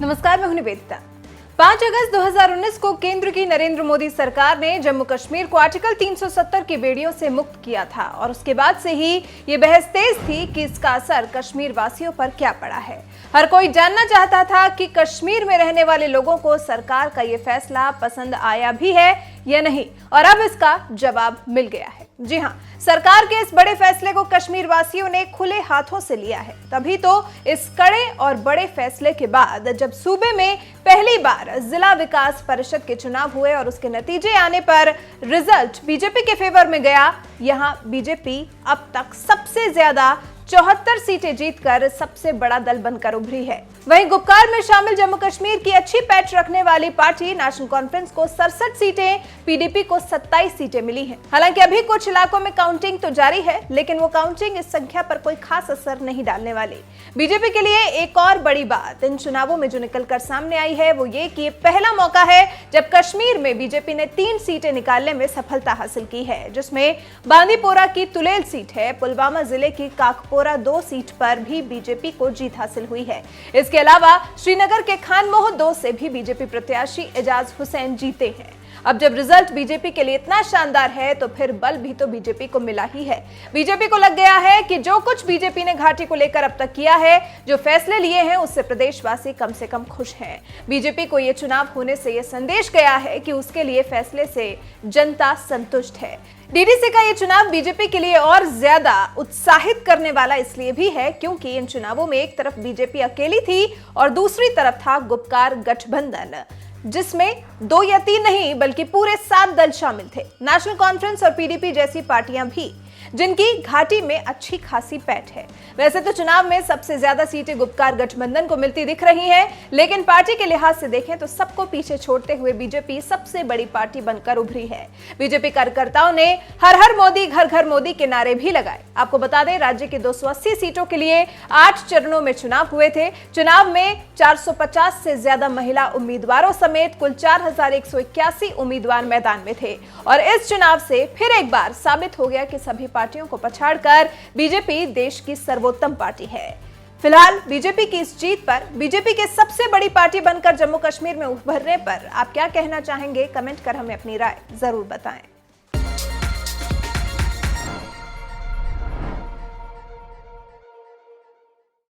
नमस्कार, मैं हूं निवेदिता। 5 अगस्त 2019 को केंद्र की नरेंद्र मोदी सरकार ने जम्मू कश्मीर को आर्टिकल 370 की बेड़ियों से मुक्त किया था और उसके बाद से ही ये बहस तेज थी कि इसका असर कश्मीर वासियों पर क्या पड़ा है। हर कोई जानना चाहता था कि कश्मीर में रहने वाले लोगों को सरकार का ये फैसला पसंद आया भी है या नहीं, और अब इसका जवाब मिल गया है। जी हां, सरकार के इस बड़े फैसले को कश्मीर वासियों ने खुले हाथों से लिया है। तभी तो इस कड़े और बड़े फैसले के बाद जब सूबे में पहली बार जिला विकास परिषद के चुनाव हुए और उसके नतीजे आने पर रिजल्ट बीजेपी के फेवर में गया, यहां बीजेपी अब तक सबसे ज्यादा 74 सीटें जीतकर सबसे बड़ा दल बनकर उभरी है। वहीं गुपकार में शामिल जम्मू कश्मीर की अच्छी पैठ रखने वाली पार्टी नेशनल कॉन्फ्रेंस को 67 सीटें, पीडीपी को 27 सीटें मिली हैं। हालांकि अभी कुछ इलाकों में काउंटिंग तो जारी है, लेकिन वो काउंटिंग इस संख्या पर कोई खास असर नहीं डालने वाली। बीजेपी के लिए एक और बड़ी बात इन चुनावों में जो निकलकर सामने आई है वो ये कि पहला मौका है जब कश्मीर में बीजेपी ने 3 सीटें निकालने में सफलता हासिल की है, जिसमें बांदीपोरा की तुलेल सीट है। पुलवामा जिले की काकपोरा 2 सीट पर भी बीजेपी को जीत हासिल हुई है। इसके अलावा श्रीनगर के खानमोह 2 से भी बीजेपी प्रत्याशी एजाज हुसैन जीते हैं। अब जब रिजल्ट बीजेपी के लिए इतना शानदार है तो फिर बल भी तो बीजेपी को मिला ही है। बीजेपी को लग गया है कि जो कुछ बीजेपी ने घाटी को लेकर अब तक किया है, जो फैसले लिए हैं, उससे प्रदेशवासी कम से कम खुश हैं। बीजेपी को यह चुनाव होने से यह संदेश गया है कि उसके लिए फैसले से जनता संतुष्ट है। डीडीसी का ये चुनाव बीजेपी के लिए और ज्यादा उत्साहित करने वाला इसलिए भी है क्योंकि इन चुनावों में एक तरफ बीजेपी अकेली थी और दूसरी तरफ था गुपकार गठबंधन, जिसमें 2 या 3 नहीं बल्कि पूरे 7 दल शामिल थे। नेशनल कॉन्फ्रेंस और पीडीपी जैसी पार्टियां भी, जिनकी घाटी में अच्छी खासी पैठ है। वैसे तो चुनाव में सबसे ज्यादा सीटें गुपकार गठबंधन को मिलती दिख रही हैं, लेकिन पार्टी के लिहाज से देखें तो सबको पीछे छोड़ते हुए बीजेपी सबसे बड़ी पार्टी बनकर उभरी है। बीजेपी कार्यकर्ताओं ने हर हर मोदी घर घर मोदी के नारे भी लगाए। आपको बता दें, राज्य के 280 सीटों के लिए 8 चरणों में चुनाव हुए थे। चुनाव में 450 से ज्यादा महिला उम्मीदवारों समेत कुल 4181 उम्मीदवार मैदान में थे और इस चुनाव से फिर एक बार साबित हो गया कि सभी पार्टियों को पछाड़कर बीजेपी देश की सर्वोत्तम पार्टी है। फिलहाल बीजेपी की इस जीत पर, बीजेपी के सबसे बड़ी पार्टी बनकर जम्मू कश्मीर में उभरने पर आप क्या कहना चाहेंगे? कमेंट कर हमें अपनी राय जरूर बताएं।